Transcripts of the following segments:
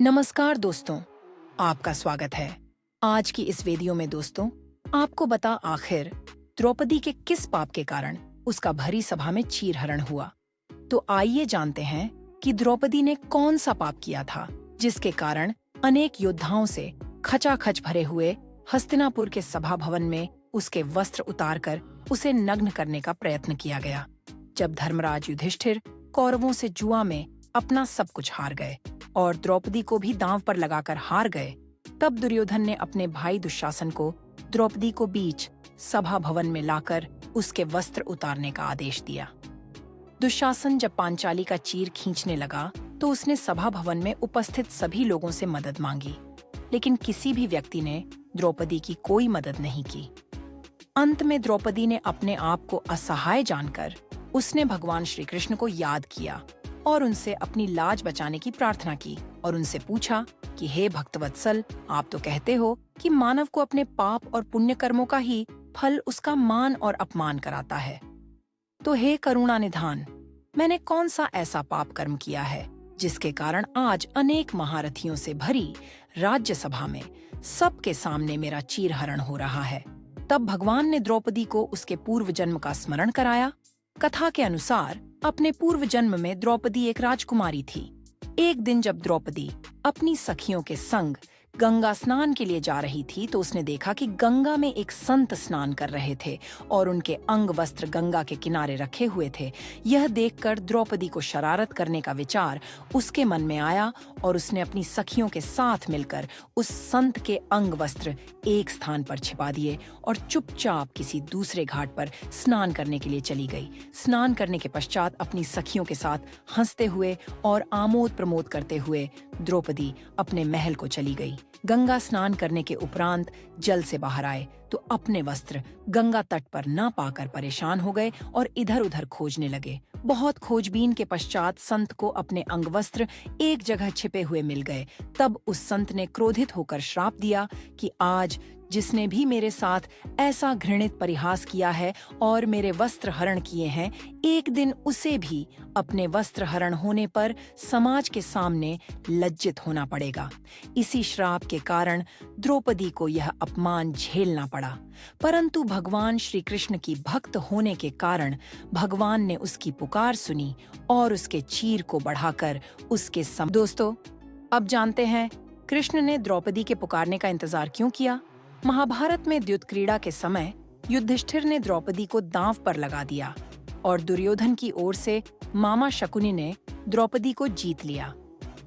नमस्कार दोस्तों, आपका स्वागत है। आज की इस वीडियो में दोस्तों आपको बता आखिर द्रौपदी के किस पाप के कारण उसका भरी सभा में चीरहरण हुआ। तो आइए जानते हैं कि द्रौपदी ने कौन सा पाप किया था जिसके कारण अनेक योद्धाओं से खचाखच भरे हुए हस्तिनापुर के सभा भवन में उसके वस्त्र उतारकर उसे नग्न करने का प्रयत्न किया गया। जब धर्मराज युधिष्ठिर कौरवों से जुआ में अपना सब कुछ हार गए और द्रौपदी को भी दांव पर लगाकर हार गए, तब दुर्योधन ने अपने भाई दुशासन को द्रौपदी को बीच सभा भवन में लाकर उसके वस्त्र उतारने का आदेश दिया। दुशासन जब पांचाली का चीर खींचने लगा तो उसने सभा भवन में उपस्थित सभी लोगों से मदद मांगी, लेकिन किसी भी व्यक्ति ने द्रौपदी की कोई मदद नहीं की। अंत में द्रौपदी ने अपने आप को असहाय जानकर उसने भगवान श्री कृष्ण को याद किया और उनसे अपनी लाज बचाने की प्रार्थना की और उनसे पूछा कि हे भक्तवत्सल, आप तो कहते हो कि मानव को अपने पाप और पुण्य कर्मों का ही फल उसका मान और अपमान कराता है। तो हे करुणा निधान, मैंने कौन सा ऐसा पाप कर्म किया है जिसके कारण आज अनेक महारथियों से भरी राज्यसभा में सबके सामने मेरा चीरहरण हो रहा है। तब भगवान ने द्रौपदी को उसके पूर्व जन्म का स्मरण कराया। कथा के अनुसार अपने पूर्व जन्म में द्रौपदी एक राजकुमारी थी। एक दिन जब द्रौपदी अपनी सखियों के संग गंगा स्नान के लिए जा रही थी तो उसने देखा कि गंगा में एक संत स्नान कर रहे थे और उनके अंग वस्त्र गंगा के किनारे रखे हुए थे। यह देखकर द्रौपदी को शरारत करने का विचार उसके मन में आया और उसने अपनी सखियों के साथ मिलकर उस संत के अंग वस्त्र एक स्थान पर छिपा दिए और चुपचाप किसी दूसरे घाट पर स्नान करने के लिए चली गई। स्नान करने के पश्चात अपनी सखियों के साथ हंसते हुए और आमोद प्रमोद करते हुए द्रौपदी अपने महल को चली गई। गंगा स्नान करने के उपरांत जल से बाहर आए तो अपने वस्त्र गंगा तट पर न पाकर परेशान हो गए और इधर-उधर खोजने लगे। बहुत खोजबीन के पश्चात संत को अपने अंग वस्त्र एक जगह छिपे हुए मिल गए। तब उस संत ने क्रोधित होकर श्राप दिया कि आज जिसने भी मेरे साथ ऐसा घृणित परिहास किया है और मेरे वस्त्र हरण किए हैं, एक दिन उसे भी अपने वस्त्र हरण होने पर समाज के सामने लज्जित होना पड़ेगा। इसी श्राप के कारण द्रौपदी को यह अपमान झेलना पड़ा, परंतु भगवान श्री कृष्ण की भक्त होने के कारण भगवान ने उसकी पुकार सुनी और उसके चीर को बढ़ाकर उसके दोस्तों, अब जानते हैं कृष्ण ने द्रौपदी के पुकारने का इंतजार क्यों किया। महाभारत में द्युत क्रीड़ा के समय युधिष्ठिर ने द्रौपदी को दांव पर लगा दिया और दुर्योधन की ओर से मामा शकुनी ने द्रौपदी को जीत लिया।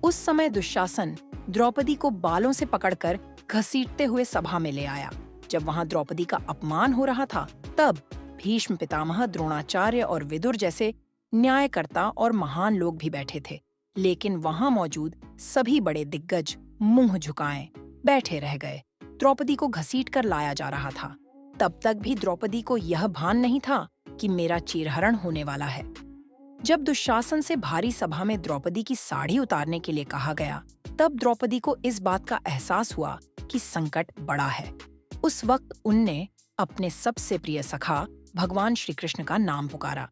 उस समय दुशासन द्रौपदी को बालों से पकड़कर घसीटते हुए सभा में ले आया। जब वहां द्रौपदी का अपमान हो रहा था, तब भीष्म पितामह, द्रोणाचार्य और विदुर जैसे न्यायकर्ता और महान लोग भी बैठे थे, लेकिन वहां मौजूद सभी बड़े दिग्गज मुंह झुकाए बैठे रह गए। द्रौपदी को घसीट कर लाया जा रहा था। तब तक भी द्रौपदी को यह भान नहीं था कि मेरा चीरहरण होने वाला है। जब दुशासन से भारी सभा में द्रौपदी की साड़ी उतारने के लिए कहा गया, तब द्रौपदी को इस बात का एहसास हुआ कि संकट बड़ा है। उस वक्त उनने अपने सबसे प्रिय सखा भगवान श्री कृष्ण का नाम पुकारा।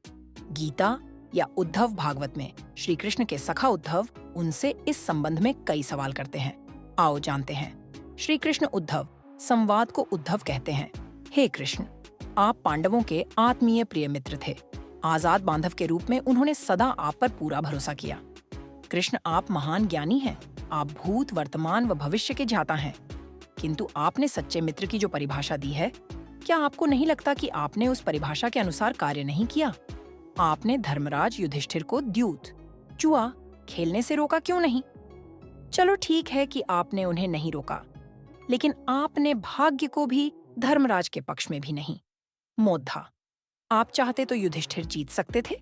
गीता या उद्धव भागवत में श्री कृष्ण के सखा उद्धव उनसे इस संबंध में कई सवाल करते हैं। आओ जानते हैं। श्री कृष्ण उद्धव संवाद को उद्धव कहते हैं। हे कृष्ण, आप पांडवों के आत्मीय प्रिय मित्र थे। आजाद बांधव के रूप में उन्होंने सदा आप पर पूरा भरोसा किया। कृष्ण, आप महान ज्ञानी हैं। आप भूत, वर्तमान व भविष्य के ज्ञाता हैं। किंतु आपने सच्चे मित्र की जो परिभाषा दी है, क्या आपको नहीं लगता कि आपने उस परिभाषा के अनुसार कार्य नहीं किया? आपने धर्मराज युधिष्ठिर को द्यूत, जुआ खेलने से रोका क्यों नहीं? चलो ठीक है कि आपने उन्हें नहीं रोका, लेकिन आपने भाग्य को भी धर्मराज के पक्ष में भी नहीं मोधा। आप चाहते तो युधिष्ठिर जीत सकते थे।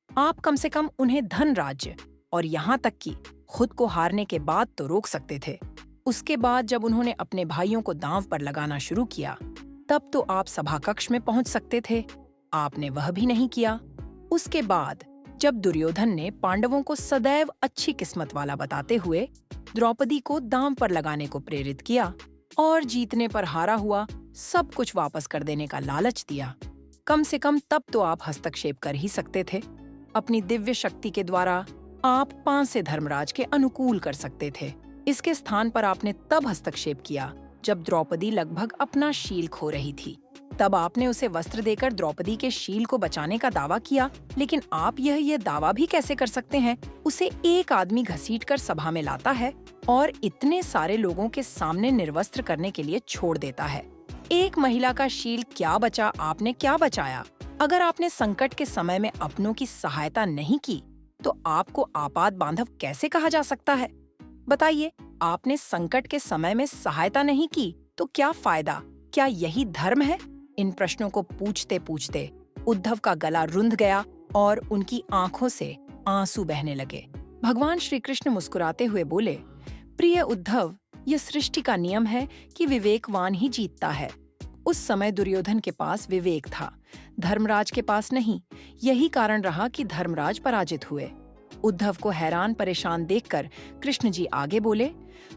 आप कम से कम उन्हें धन, राज्य और यहाँ तक कि खुद को हारने के बाद तो रोक सकते थे। उसके बाद जब उन्होंने अपने भाइयों को दांव पर लगाना शुरू किया, तब तो आप सभा कक्ष में पहुंच सकते थे। आपने वह भी नहीं किया। उसके बाद जब दुर्योधन ने पांडवों को सदैव अच्छी किस्मत वाला बताते हुए द्रौपदी को दांव पर लगाने को प्रेरित किया और जीतने पर हारा हुआ सब कुछ वापस कर देने का लालच दिया, कम से कम तब तो आप हस्तक्षेप कर ही सकते थे। अपनी दिव्य शक्ति के द्वारा आप पांसे धर्मराज के अनुकूल कर सकते थे। इसके स्थान पर आपने तब हस्तक्षेप किया जब द्रौपदी लगभग अपना शील खो रही थी। तब आपने उसे वस्त्र देकर द्रौपदी के शील को बचाने का दावा किया, लेकिन आप यह दावा भी कैसे कर सकते हैं? उसे एक आदमी घसीटकर सभा में लाता है और इतने सारे लोगों के सामने निर्वस्त्र करने के लिए छोड़ देता है। एक महिला का शील क्या बचा, आपने क्या बचाया? अगर आपने संकट के समय में अपनों की सहायता नहीं की, तो आपको आपात बांधव कैसे कहा जा सकता है? बताइए, आपने संकट के समय में सहायता नहीं की, तो क्या फायदा? क्या यही धर्म है? इन प्रश्नों को पूछते पूछते उद्धव का गला रुंध गया और उनकी आंखों से आंसू बहने लगे। भगवान श्री कृष्ण मुस्कुराते हुए बोले, प्रिय उद्धव, यह सृष्टि का नियम है कि विवेकवान ही जीतता है। उस समय दुर्योधन के पास विवेक था, धर्मराज के पास नहीं। यही कारण रहा कि धर्मराज पराजित हुए। उद्धव को हैरान परेशान देखकर कृष्ण जी आगे बोले,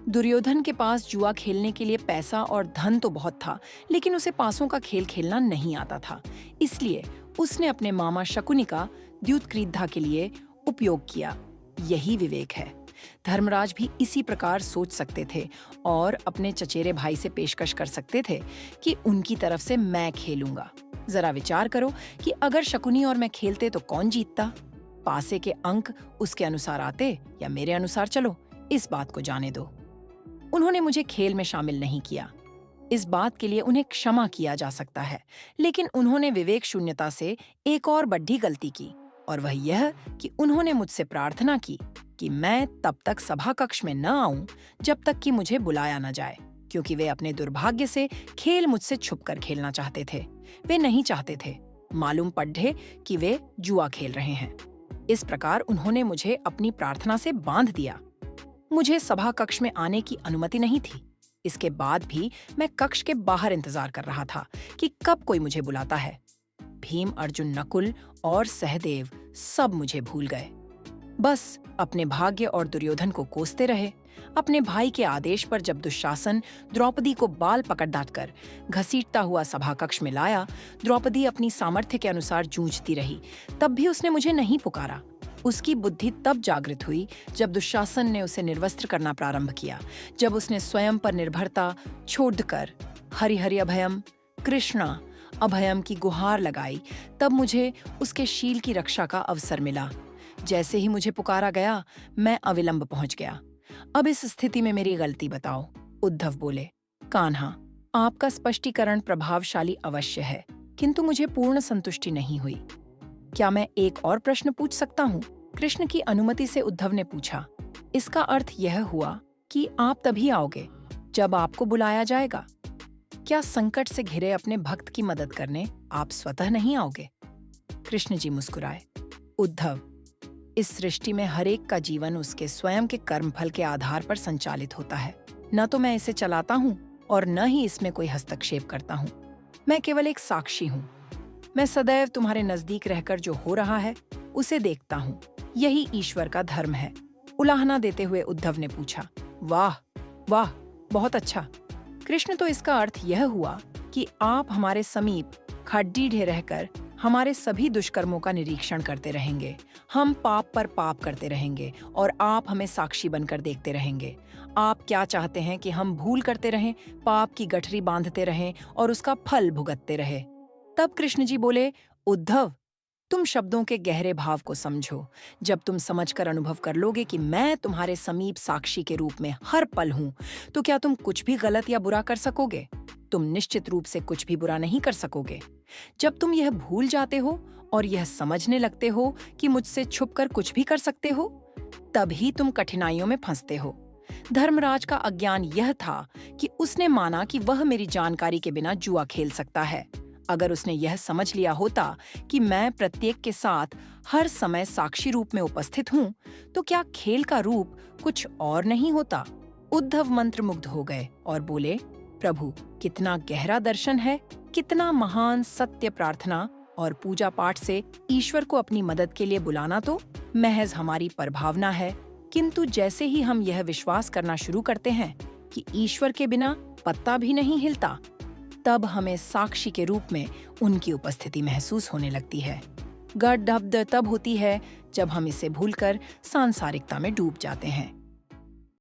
दुर्योधन के पास जुआ खेलने के लिए पैसा और धन तो बहुत था, लेकिन उसे पासों का खेल खेलना नहीं आता था। इसलिए उसने अपने मामा शकुनि का द्यूतक्रीड़ा के लिए उपयोग किया। यही विवेक है। धर्मराज भी इसी प्रकार सोच सकते थे और अपने चचेरे भाई से पेशकश कर सकते थे कि उनकी तरफ से मैं खेलूंगा। जरा विचार करो कि अगर शकुनि और मैं खेलते तो कौन जीतता? पासे के अंक उसके अनुसार आते या मेरे अनुसार? चलो, इस बात को जाने दो। उन्होंने मुझे खेल में शामिल नहीं किया। इस बात के लिए उन्हें क्षमा किया जा सकता है, लेकिन उन्होंने विवेक शून्यता से एक और बड़ी गलती की, और वह यह कि उन्होंने मुझसे प्रार्थना की कि मैं तब तक सभा कक्ष में न आऊं जब तक कि मुझे बुलाया न जाए, क्योंकि वे अपने दुर्भाग्य से खेल मुझसे छुपकर खेलना चाहते थे। वे नहीं चाहते थे मालूम पड़े कि वे जुआ खेल रहे हैं। इस प्रकार उन्होंने मुझे अपनी प्रार्थना से बांध दिया। मुझे सभा कक्ष में आने की अनुमति नहीं थी। इसके बाद भी मैं कक्ष के बाहर इंतजार कर रहा था कि कब कोई मुझे बुलाता है। भीम, अर्जुन, नकुल और सहदेव सब मुझे भूल गए। बस अपने भाग्य और दुर्योधन को कोसते रहे। अपने भाई के आदेश पर जब दुशासन द्रौपदी को बाल पकड़ डांटकर घसीटता हुआ सभा कक्ष में लाया, द्रौपदी अपनी सामर्थ्य के अनुसार जूझती रही। तब भी उसने मुझे नहीं पुकारा। उसकी बुद्धि तब जागृत हुई जब दुशासन ने उसे निर्वस्त्र करना प्रारंभ किया, जब उसने स्वयं पर निर्भरता छोड़कर हरि हरि अभयम, कृष्णा अभयम की गुहार लगाई। तब मुझे उसके शील की रक्षा का अवसर मिला। जैसे ही मुझे पुकारा गया, मैं अविलंब पहुंच गया। अब इस स्थिति में मेरी गलती बताओ। उद्धव बोले, कान्हा, आपका स्पष्टीकरण प्रभावशाली अवश्य है, किंतु मुझे पूर्ण संतुष्टि नहीं हुई। क्या मैं एक और प्रश्न पूछ सकता हूँ? कृष्ण की अनुमति से उद्धव ने पूछा। इसका अर्थ यह हुआ कि आप तभी आओगे जब आपको बुलाया जाएगा। क्या संकट से घिरे अपने भक्त की मदद करने आप स्वतः नहीं आओगे? कृष्ण जी मुस्कुराए। उद्धव, इस सृष्टि में हर एक का जीवन उसके स्वयं के कर्मफल के आधार पर संचालित होता है। न तो मैं इसे चलाता हूँ और न ही इसमें कोई हस्तक्षेप करता हूँ। मैं केवल एक साक्षी हूँ। मैं सदैव तुम्हारे नजदीक रहकर जो हो रहा है उसे देखता हूँ। यही ईश्वर का धर्म है। उलाहना देते हुए उद्धव ने पूछा, वाह वाह, बहुत अच्छा। कृष्ण, तो इसका अर्थ यह हुआ कि आप हमारे समीप खड्डीढे रहकर हमारे सभी दुष्कर्मों का निरीक्षण करते रहेंगे। हम पाप पर पाप करते रहेंगे और आप हमें साक्षी बनकर देखते रहेंगे। आप क्या चाहते हैं कि हम भूल करते रहें, पाप की गठरी बांधते रहें और उसका फल भुगतते रहें? तब कृष्ण जी बोले, उद्धव, तुम शब्दों के गहरे भाव को समझो। जब तुम समझकर अनुभव कर लोगे कि मैं तुम्हारे समीप साक्षी के रूप में हर पल हूँ, तो क्या तुम कुछ भी गलत या बुरा कर सकोगे? तुम निश्चित रूप से कुछ भी बुरा नहीं कर सकोगे। जब तुम यह भूल जाते हो और यह समझने लगते हो कि मुझसे छुपकर कुछ भी कर सकते हो, तभी तुम कठिनाइयों में फंसते हो। धर्मराज का अज्ञान यह था कि उसने माना कि वह मेरी जानकारी के बिना जुआ खेल सकता है। अगर उसने यह समझ लिया होता कि मैं प्रत्येक के साथ हर समय साक्षी रूप में उपस्थित हूँ, तो क्या खेल का रूप कुछ और नहीं होता? उद्धव मंत्रमुग्ध हो गए और बोले, प्रभु, कितना गहरा दर्शन है, कितना महान सत्य। प्रार्थना और पूजा पाठ से ईश्वर को अपनी मदद के लिए बुलाना तो महज हमारी परभावना है, किंतु जैसे ही हम यह विश्वास करना शुरू करते हैं कि ईश्वर के बिना पत्ता भी नहीं हिलता, तब हमें साक्षी के रूप में उनकी उपस्थिति महसूस होने लगती है। गड़ढब तब होती है जब हम इसे भूलकर सांसारिकता में डूब जाते हैं।